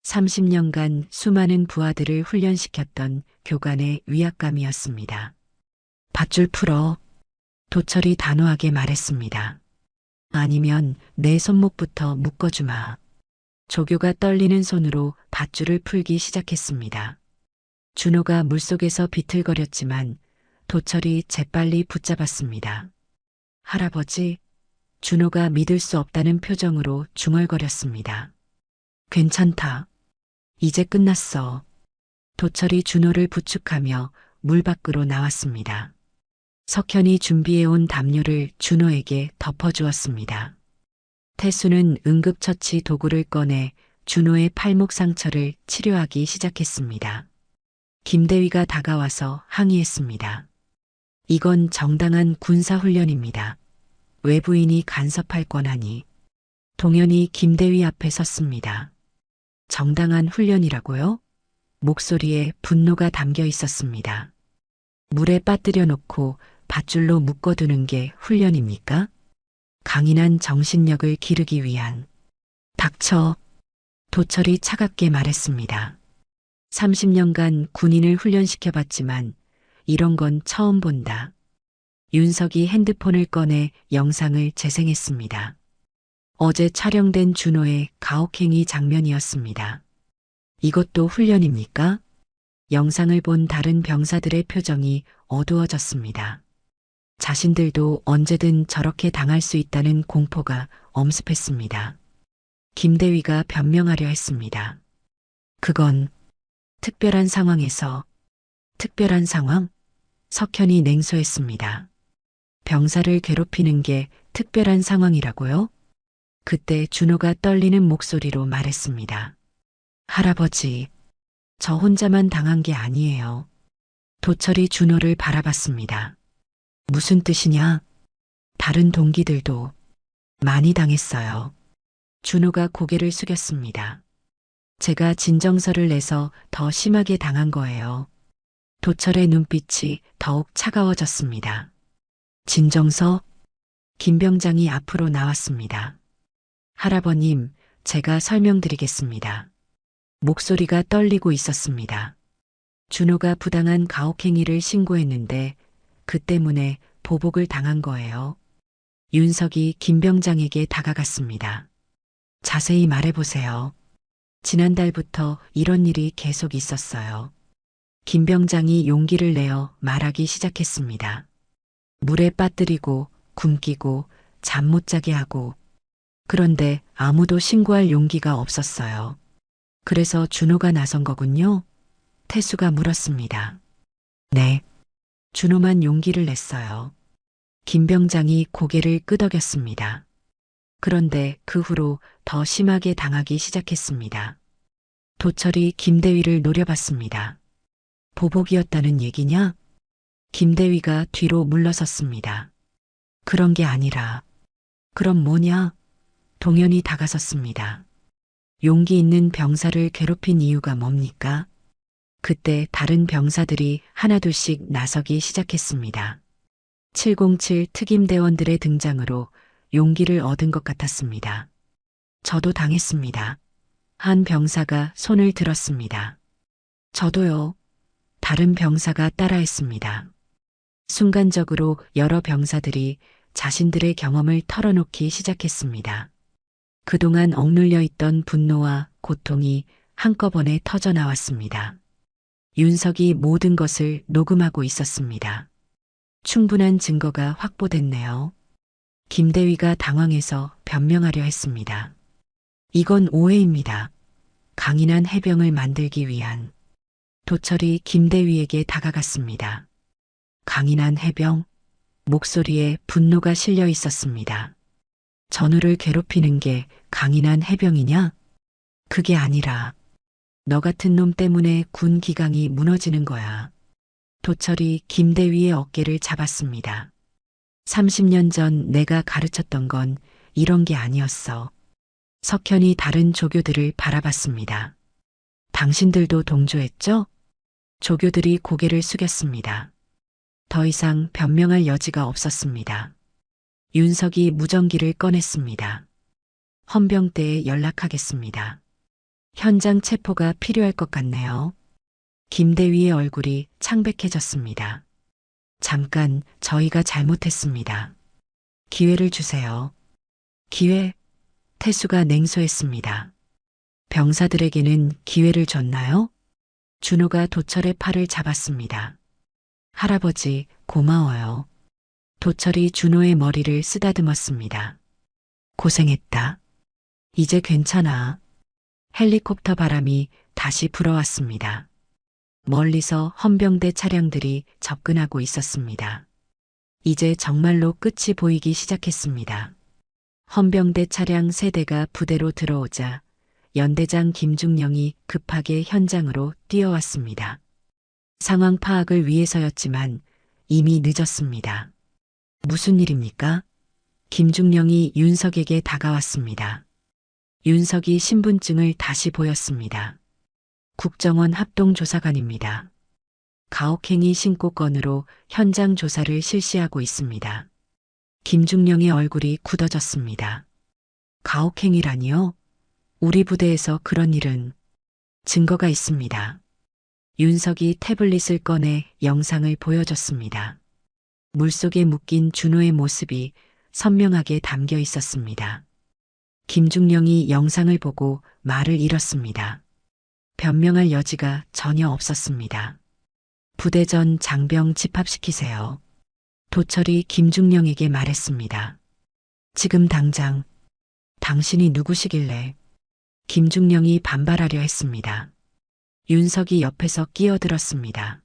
Speaker 1: 30년간 수많은 부하들을 훈련시켰던 교관의 위압감이었습니다. 밧줄 풀어. 도철이 단호하게 말했습니다. 아니면 내 손목부터 묶어주마. 조교가 떨리는 손으로 밧줄을 풀기 시작했습니다. 준호가 물속에서 비틀거렸지만 도철이 재빨리 붙잡았습니다. 할아버지, 준호가 믿을 수 없다는 표정으로 중얼거렸습니다. 괜찮다. 이제 끝났어. 도철이 준호를 부축하며 물 밖으로 나왔습니다. 석현이 준비해온 담요를 준호에게 덮어주었습니다. 태수는 응급처치 도구를 꺼내 준호의 팔목 상처를 치료하기 시작했습니다. 김대위가 다가와서 항의했습니다. 이건 정당한 군사훈련입니다. 외부인이 간섭할 권한이. 동현이 김대위 앞에 섰습니다. 정당한 훈련이라고요? 목소리에 분노가 담겨 있었습니다. 물에 빠뜨려 놓고 밧줄로 묶어두는 게 훈련입니까? 강인한 정신력을 기르기 위한. 닥쳐. 도철이 차갑게 말했습니다. 30년간 군인을 훈련시켜봤지만 이런 건 처음 본다. 윤석이 핸드폰을 꺼내 영상을 재생했습니다. 어제 촬영된 준호의 가혹행위 장면이었습니다. 이것도 훈련입니까? 영상을 본 다른 병사들의 표정이 어두워졌습니다. 자신들도 언제든 저렇게 당할 수 있다는 공포가 엄습했습니다. 김대위가 변명하려 했습니다. 그건 특별한 상황에서. 특별한 상황? 석현이 냉소했습니다. 병사를 괴롭히는 게 특별한 상황이라고요? 그때 준호가 떨리는 목소리로 말했습니다. 할아버지, 저 혼자만 당한 게 아니에요. 도철이 준호를 바라봤습니다. 무슨 뜻이냐? 다른 동기들도 많이 당했어요. 준호가 고개를 숙였습니다. 제가 진정서를 내서 더 심하게 당한 거예요. 도철의 눈빛이 더욱 차가워졌습니다. 진정서? 김 병장이 앞으로 나왔습니다. 할아버님, 제가 설명드리겠습니다. 목소리가 떨리고 있었습니다. 준호가 부당한 가혹행위를 신고했는데 그 때문에 보복을 당한 거예요. 윤석이 김 병장에게 다가갔습니다. 자세히 말해보세요. 지난달부터 이런 일이 계속 있었어요. 김 병장이 용기를 내어 말하기 시작했습니다. 물에 빠뜨리고 굶기고 잠 못 자게 하고. 그런데 아무도 신고할 용기가 없었어요. 그래서 준호가 나선 거군요? 태수가 물었습니다. 네. 준호만 용기를 냈어요. 김 병장이 고개를 끄덕였습니다. 그런데 그 후로 더 심하게 당하기 시작했습니다. 도철이 김대위를 노려봤습니다. 보복이었다는 얘기냐? 김대위가 뒤로 물러섰습니다. 그런 게 아니라. 그럼 뭐냐? 동현이 다가섰습니다. 용기 있는 병사를 괴롭힌 이유가 뭡니까? 그때 다른 병사들이 하나둘씩 나서기 시작했습니다. 707 특임대원들의 등장으로 용기를 얻은 것 같았습니다. 저도 당했습니다. 한 병사가 손을 들었습니다. 저도요. 다른 병사가 따라했습니다. 순간적으로 여러 병사들이 자신들의 경험을 털어놓기 시작했습니다. 그동안 억눌려 있던 분노와 고통이 한꺼번에 터져 나왔습니다. 윤석이 모든 것을 녹음하고 있었습니다. 충분한 증거가 확보됐네요. 김대위가 당황해서 변명하려 했습니다. 이건 오해입니다. 강인한 해병을 만들기 위한. 도철이 김대위에게 다가갔습니다. 강인한 해병? 목소리에 분노가 실려 있었습니다. 전우를 괴롭히는 게 강인한 해병이냐? 그게 아니라 너 같은 놈 때문에 군 기강이 무너지는 거야. 도철이 김대위의 어깨를 잡았습니다. 30년 전 내가 가르쳤던 건 이런 게 아니었어. 석현이 다른 조교들을 바라봤습니다. 당신들도 동조했죠? 조교들이 고개를 숙였습니다. 더 이상 변명할 여지가 없었습니다. 윤석이 무전기를 꺼냈습니다. 헌병대에 연락하겠습니다. 현장 체포가 필요할 것 같네요. 김대위의 얼굴이 창백해졌습니다. 잠깐 저희가 잘못했습니다. 기회를 주세요. 기회? 태수가 냉소했습니다. 병사들에게는 기회를 줬나요? 준호가 도철의 팔을 잡았습니다. 할아버지, 고마워요. 도철이 준호의 머리를 쓰다듬었습니다. 고생했다. 이제 괜찮아. 헬리콥터 바람이 다시 불어왔습니다. 멀리서 헌병대 차량들이 접근하고 있었습니다. 이제 정말로 끝이 보이기 시작했습니다. 헌병대 차량 3대가 부대로 들어오자 연대장 김중령이 급하게 현장으로 뛰어왔습니다. 상황 파악을 위해서였지만 이미 늦었습니다. 무슨 일입니까? 김중령이 윤석에게 다가왔습니다. 윤석이 신분증을 다시 보였습니다. 국정원 합동조사관입니다. 가혹행위 신고 건으로 현장 조사를 실시하고 있습니다. 김중령의 얼굴이 굳어졌습니다. 가혹행위라니요? 우리 부대에서 그런 일은 증거가 있습니다. 윤석이 태블릿을 꺼내 영상을 보여줬습니다. 물속에 묶인 준호의 모습이 선명하게 담겨 있었습니다. 김중령이 영상을 보고 말을 잃었습니다. 변명할 여지가 전혀 없었습니다. 부대 전 장병 집합시키세요. 도철이 김중령에게 말했습니다. 지금 당장 당신이 누구시길래? 김중령이 반발하려 했습니다. 윤석이 옆에서 끼어들었습니다.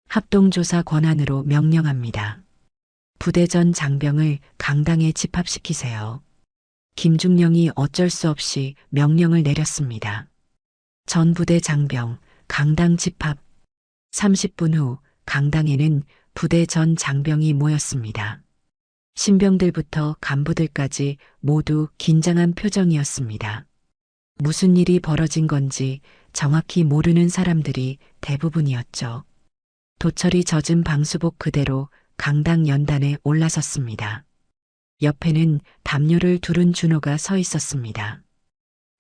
Speaker 1: 합동조사 권한으로 명령합니다. 부대 전 장병을 강당에 집합시키세요. 김중령이 어쩔 수 없이 명령을 내렸습니다. 전 부대 장병 강당 집합. 30분 후 강당에는 부대 전 장병이 모였습니다. 신병들부터 간부들까지 모두 긴장한 표정이었습니다. 무슨 일이 벌어진 건지 정확히 모르는 사람들이 대부분이었죠. 도철이 젖은 방수복 그대로 강당 연단에 올라섰습니다. 옆에는 담요를 두른 준호가 서 있었습니다.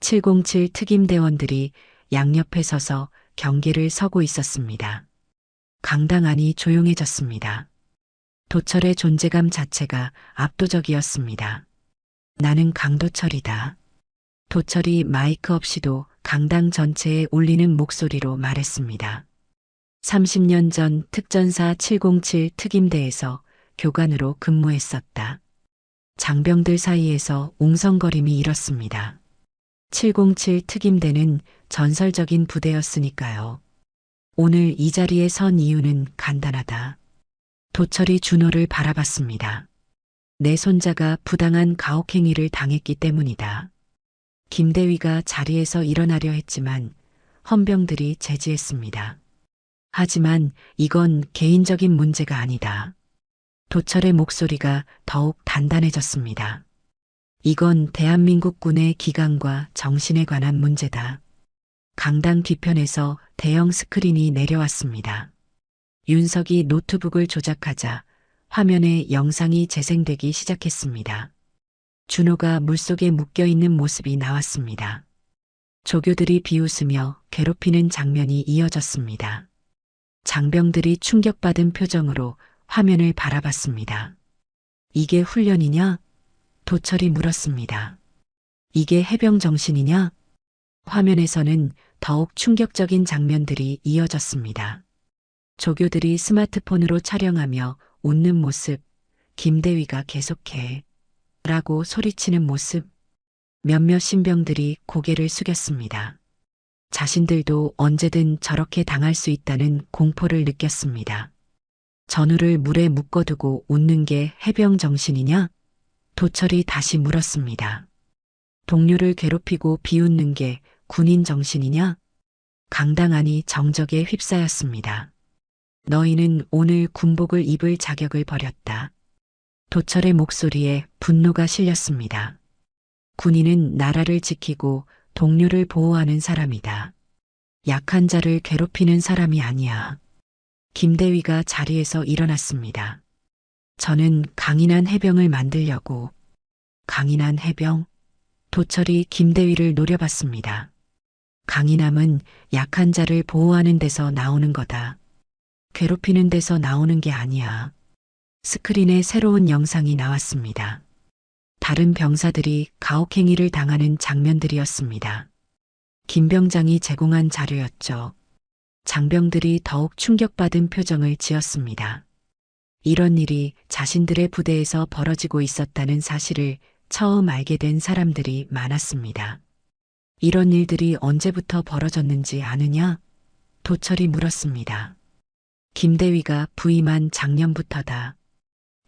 Speaker 1: 707 특임대원들이 양옆에 서서 경계를 서고 있었습니다. 강당 안이 조용해졌습니다. 도철의 존재감 자체가 압도적이었습니다. 나는 강도철이다. 도철이 마이크 없이도 강당 전체에 울리는 목소리로 말했습니다. 30년 전 특전사 707 특임대에서 교관으로 근무했었다. 장병들 사이에서 웅성거림이 일었습니다. 707 특임대는 전설적인 부대였으니까요. 오늘 이 자리에 선 이유는 간단하다. 도철이 준호를 바라봤습니다. 내 손자가 부당한 가혹행위를 당했기 때문이다. 김대위가 자리에서 일어나려 했지만 헌병들이 제지했습니다. 하지만 이건 개인적인 문제가 아니다. 도철의 목소리가 더욱 단단해졌습니다. 이건 대한민국 군의 기강과 정신에 관한 문제다. 강당 뒤편에서 대형 스크린이 내려왔습니다. 윤석이 노트북을 조작하자 화면에 영상이 재생되기 시작했습니다. 준호가 물속에 묶여있는 모습이 나왔습니다. 조교들이 비웃으며 괴롭히는 장면이 이어졌습니다. 장병들이 충격받은 표정으로 화면을 바라봤습니다. 이게 훈련이냐? 도철이 물었습니다. 이게 해병 정신이냐? 화면에서는 더욱 충격적인 장면들이 이어졌습니다. 조교들이 스마트폰으로 촬영하며 웃는 모습, 김대위가 계속해 라고 소리치는 모습, 몇몇 신병들이 고개를 숙였습니다. 자신들도 언제든 저렇게 당할 수 있다는 공포를 느꼈습니다. 전우를 물에 묶어두고 웃는 게 해병 정신이냐? 도철이 다시 물었습니다. 동료를 괴롭히고 비웃는 게 군인 정신이냐? 강당 안이 정적에 휩싸였습니다. 너희는 오늘 군복을 입을 자격을 버렸다. 도철의 목소리에 분노가 실렸습니다. 군인은 나라를 지키고 동료를 보호하는 사람이다. 약한 자를 괴롭히는 사람이 아니야. 김대위가 자리에서 일어났습니다. 저는 강인한 해병을 만들려고. 강인한 해병? 도철이 김대위를 노려봤습니다. 강인함은 약한 자를 보호하는 데서 나오는 거다. 괴롭히는 데서 나오는 게 아니야. 스크린에 새로운 영상이 나왔습니다. 다른 병사들이 가혹행위를 당하는 장면들이었습니다. 김 병장이 제공한 자료였죠. 장병들이 더욱 충격받은 표정을 지었습니다. 이런 일이 자신들의 부대에서 벌어지고 있었다는 사실을 처음 알게 된 사람들이 많았습니다. 이런 일들이 언제부터 벌어졌는지 아느냐? 도철이 물었습니다. 김대위가 부임한 작년부터다.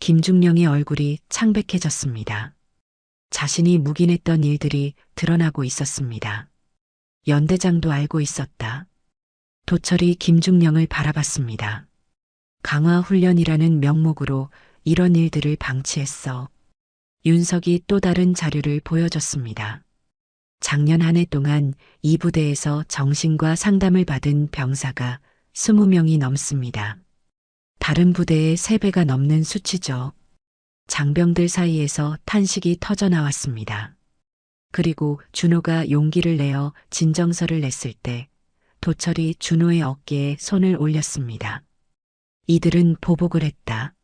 Speaker 1: 김중령의 얼굴이 창백해졌습니다. 자신이 묵인했던 일들이 드러나고 있었습니다. 연대장도 알고 있었다. 도철이 김중령을 바라봤습니다. 강화훈련이라는 명목으로 이런 일들을 방치했어. 윤석이 또 다른 자료를 보여줬습니다. 작년 한 해 동안 이 부대에서 정신과 상담을 받은 병사가 20명이 넘습니다. 다른 부대의 3배가 넘는 수치죠. 장병들 사이에서 탄식이 터져 나왔습니다. 그리고 준호가 용기를 내어 진정서를 냈을 때 도철이 준호의 어깨에 손을 올렸습니다. 이들은 보복을 했다.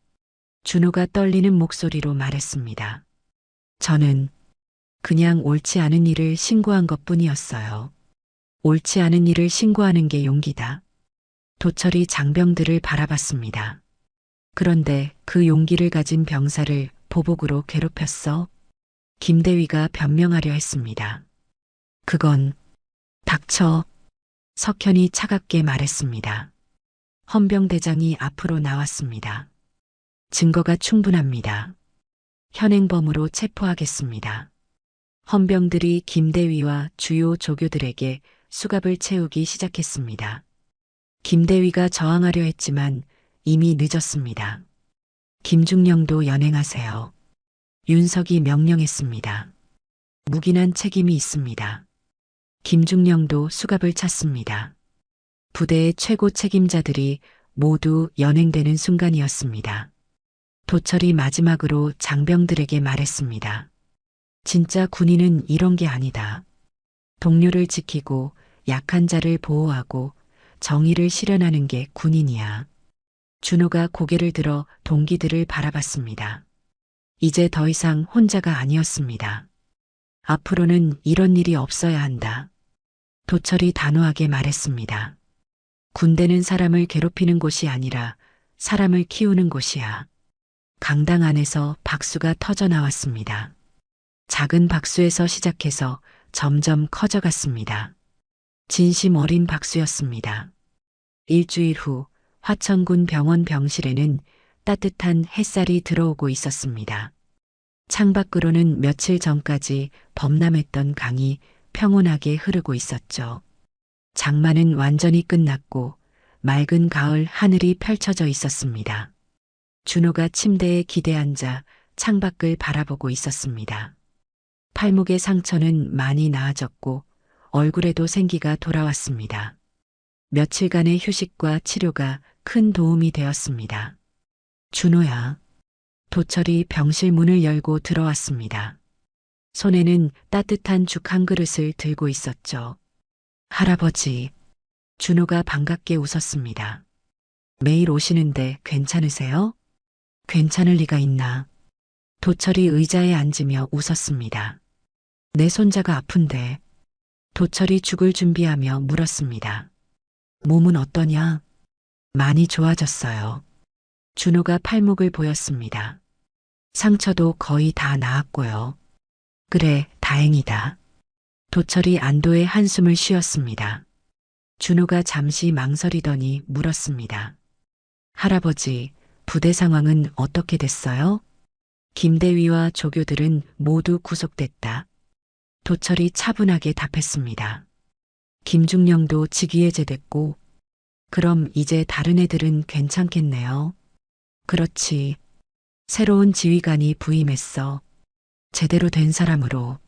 Speaker 1: 준호가 떨리는 목소리로 말했습니다. 저는 그냥 옳지 않은 일을 신고한 것뿐이었어요. 옳지 않은 일을 신고하는 게 용기다. 도철이 장병들을 바라봤습니다. 그런데 그 용기를 가진 병사를 보복으로 괴롭혔어. 김대위가 변명하려 했습니다. 그건 닥쳐. 석현이 차갑게 말했습니다. 헌병대장이 앞으로 나왔습니다. 증거가 충분합니다. 현행범으로 체포하겠습니다. 헌병들이 김대위와 주요 조교들에게 수갑을 채우기 시작했습니다. 김대위가 저항하려 했지만 이미 늦었습니다. 김중령도 연행하세요. 윤석이 명령했습니다. 묵인한 책임이 있습니다. 김중령도 수갑을 찼습니다. 부대의 최고 책임자들이 모두 연행되는 순간이었습니다. 도철이 마지막으로 장병들에게 말했습니다. 진짜 군인은 이런 게 아니다. 동료를 지키고 약한 자를 보호하고 정의를 실현하는 게 군인이야. 준호가 고개를 들어 동기들을 바라봤습니다. 이제 더 이상 혼자가 아니었습니다. 앞으로는 이런 일이 없어야 한다. 도철이 단호하게 말했습니다. 군대는 사람을 괴롭히는 곳이 아니라 사람을 키우는 곳이야. 강당 안에서 박수가 터져 나왔습니다. 작은 박수에서 시작해서 점점 커져갔습니다. 진심 어린 박수였습니다. 일주일 후 화천군 병원 병실에는 따뜻한 햇살이 들어오고 있었습니다. 창밖으로는 며칠 전까지 범람했던 강이 평온하게 흐르고 있었죠. 장마는 완전히 끝났고 맑은 가을 하늘이 펼쳐져 있었습니다. 준호가 침대에 기대 앉아 창밖을 바라보고 있었습니다. 팔목의 상처는 많이 나아졌고 얼굴에도 생기가 돌아왔습니다. 며칠간의 휴식과 치료가 큰 도움이 되었습니다. 준호야. 도철이 병실 문을 열고 들어왔습니다. 손에는 따뜻한 죽 한 그릇을 들고 있었죠. 할아버지. 준호가 반갑게 웃었습니다. 매일 오시는데 괜찮으세요? 괜찮을 리가 있나. 도철이 의자에 앉으며 웃었습니다. 내 손자가 아픈데. 도철이 죽을 준비하며 물었습니다. 몸은 어떠냐? 많이 좋아졌어요. 준호가 팔목을 보였습니다. 상처도 거의 다 나았고요. 그래, 다행이다. 도철이 안도의 한숨을 쉬었습니다. 준호가 잠시 망설이더니 물었습니다. 할아버지, 부대 상황은 어떻게 됐어요? 김대위와 조교들은 모두 구속됐다. 도철이 차분하게 답했습니다. 김중령도 직위해제됐고, 그럼 이제 다른 애들은 괜찮겠네요. 그렇지. 새로운 지휘관이 부임했어. 제대로 된 사람으로.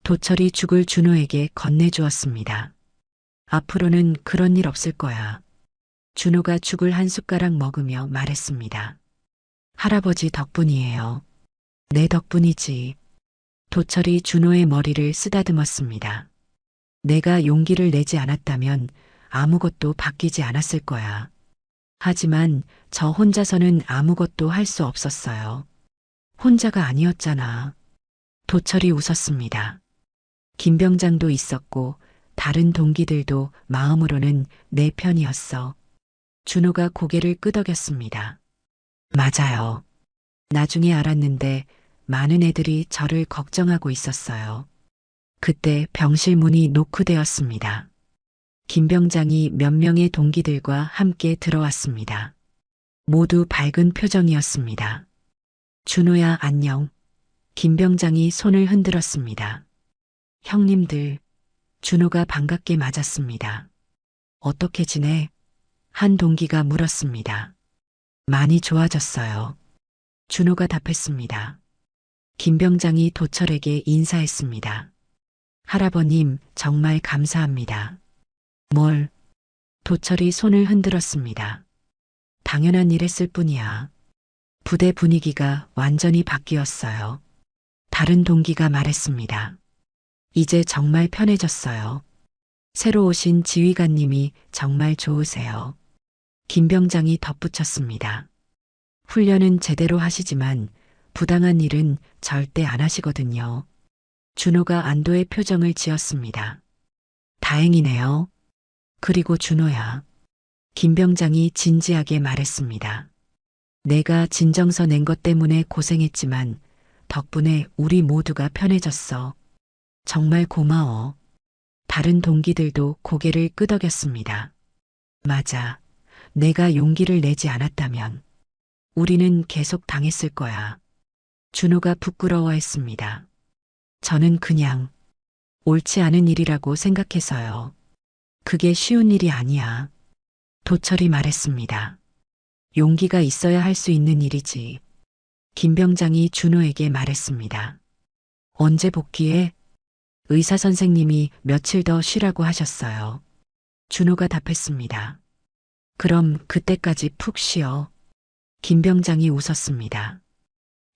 Speaker 1: 도철이 죽을 준호에게 건네주었습니다. 앞으로는 그런 일 없을 거야. 준호가 죽을 한 숟가락 먹으며 말했습니다. 할아버지 덕분이에요. 내 덕분이지. 도철이 준호의 머리를 쓰다듬었습니다. 내가 용기를 내지 않았다면 아무것도 바뀌지 않았을 거야. 하지만 저 혼자서는 아무것도 할 수 없었어요. 혼자가 아니었잖아. 도철이 웃었습니다. 김병장도 있었고 다른 동기들도 마음으로는 내 편이었어. 준호가 고개를 끄덕였습니다. 맞아요. 나중에 알았는데 많은 애들이 저를 걱정하고 있었어요. 그때 병실 문이 노크되었습니다. 김 병장이 몇 명의 동기들과 함께 들어왔습니다. 모두 밝은 표정이었습니다. 준호야, 안녕. 김 병장이 손을 흔들었습니다. 형님들, 준호가 반갑게 맞았습니다. 어떻게 지내? 한 동기가 물었습니다. 많이 좋아졌어요. 준호가 답했습니다. 김 병장이 도철에게 인사했습니다. 할아버님, 정말 감사합니다. 뭘? 도철이 손을 흔들었습니다. 당연한 일 했을 뿐이야. 부대 분위기가 완전히 바뀌었어요. 다른 동기가 말했습니다. 이제 정말 편해졌어요. 새로 오신 지휘관님이 정말 좋으세요. 김 병장이 덧붙였습니다. 훈련은 제대로 하시지만 부당한 일은 절대 안 하시거든요. 준호가 안도의 표정을 지었습니다. 다행이네요. 그리고 준호야. 김 병장이 진지하게 말했습니다. 내가 진정서 낸 것 때문에 고생했지만 덕분에 우리 모두가 편해졌어. 정말 고마워. 다른 동기들도 고개를 끄덕였습니다. 맞아. 내가 용기를 내지 않았다면 우리는 계속 당했을 거야. 준호가 부끄러워했습니다. 저는 그냥 옳지 않은 일이라고 생각해서요. 그게 쉬운 일이 아니야. 도철이 말했습니다. 용기가 있어야 할 수 있는 일이지. 김 병장이 준호에게 말했습니다. 언제 복귀해? 의사 선생님이 며칠 더 쉬라고 하셨어요. 준호가 답했습니다. 그럼 그때까지 푹 쉬어. 김 병장이 웃었습니다.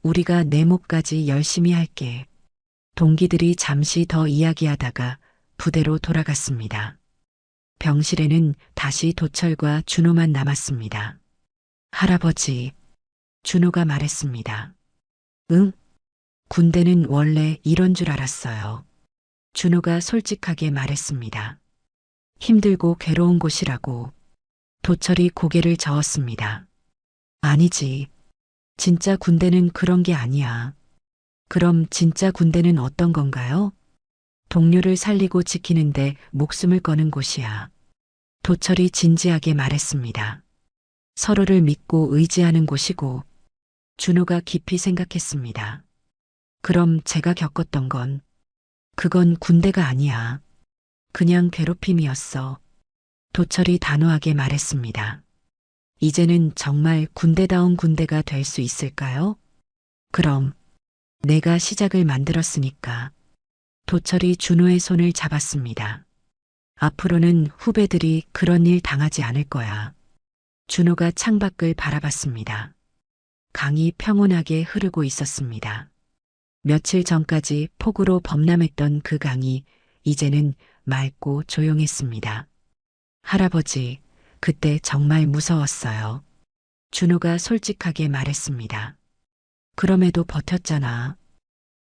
Speaker 1: 우리가 내 몫까지 열심히 할게. 동기들이 잠시 더 이야기하다가 부대로 돌아갔습니다. 병실에는 다시 도철과 준호만 남았습니다. 할아버지, 준호가 말했습니다. 응? 군대는 원래 이런 줄 알았어요. 준호가 솔직하게 말했습니다. 힘들고 괴로운 곳이라고. 도철이 고개를 저었습니다. 아니지. 진짜 군대는 그런 게 아니야. 그럼 진짜 군대는 어떤 건가요? 동료를 살리고 지키는데 목숨을 거는 곳이야. 도철이 진지하게 말했습니다. 서로를 믿고 의지하는 곳이고. 준호가 깊이 생각했습니다. 그럼 제가 겪었던 건 그건 군대가 아니야. 그냥 괴롭힘이었어. 도철이 단호하게 말했습니다. 이제는 정말 군대다운 군대가 될 수 있을까요? 그럼 내가 시작을 만들었으니까. 도철이 준호의 손을 잡았습니다. 앞으로는 후배들이 그런 일 당하지 않을 거야. 준호가 창밖을 바라봤습니다. 강이 평온하게 흐르고 있었습니다. 며칠 전까지 폭우로 범람했던 그 강이 이제는 맑고 조용했습니다. 할아버지, 그때 정말 무서웠어요. 준호가 솔직하게 말했습니다. 그럼에도 버텼잖아.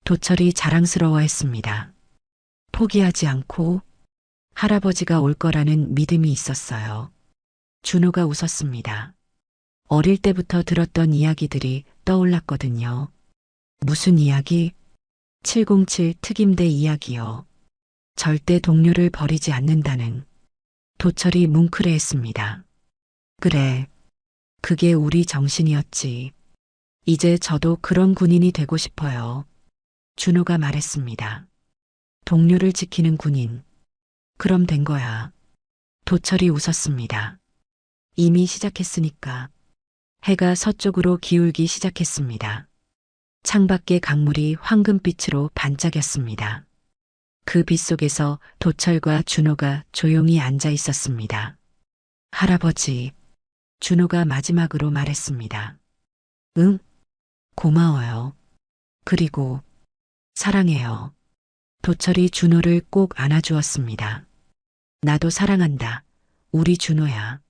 Speaker 1: 도철이 자랑스러워했습니다. 포기하지 않고 할아버지가 올 거라는 믿음이 있었어요. 준호가 웃었습니다. 어릴 때부터 들었던 이야기들이 떠올랐거든요. 무슨 이야기? 707 특임대 이야기요. 절대 동료를 버리지 않는다는. 도철이 뭉클해했습니다. 그래. 그게 우리 정신이었지. 이제 저도 그런 군인이 되고 싶어요. 준호가 말했습니다. 동료를 지키는 군인. 그럼 된 거야. 도철이 웃었습니다. 이미 시작했으니까. 해가 서쪽으로 기울기 시작했습니다. 창밖의 강물이 황금빛으로 반짝였습니다. 그 빛 속에서 도철과 준호가 조용히 앉아 있었습니다. 할아버지, 준호가 마지막으로 말했습니다. 응? 고마워요. 그리고 사랑해요. 도철이 준호를 꼭 안아주었습니다. 나도 사랑한다. 우리 준호야.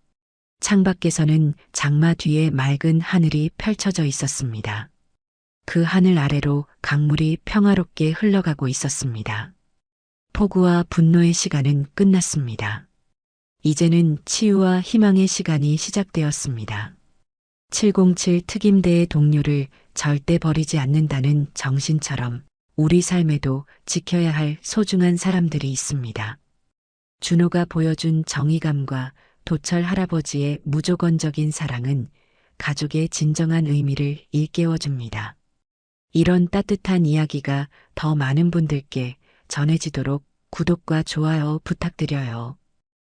Speaker 1: 창밖에서는 장마 뒤에 맑은 하늘이 펼쳐져 있었습니다. 그 하늘 아래로 강물이 평화롭게 흘러가고 있었습니다. 폭우와 분노의 시간은 끝났습니다. 이제는 치유와 희망의 시간이 시작되었습니다. 707 특임대의 동료를 절대 버리지 않는다는 정신처럼 우리 삶에도 지켜야 할 소중한 사람들이 있습니다. 준호가 보여준 정의감과 도철 할아버지의 무조건적인 사랑은 가족의 진정한 의미를 일깨워줍니다. 이런 따뜻한 이야기가 더 많은 분들께 전해지도록 구독과 좋아요 부탁드려요.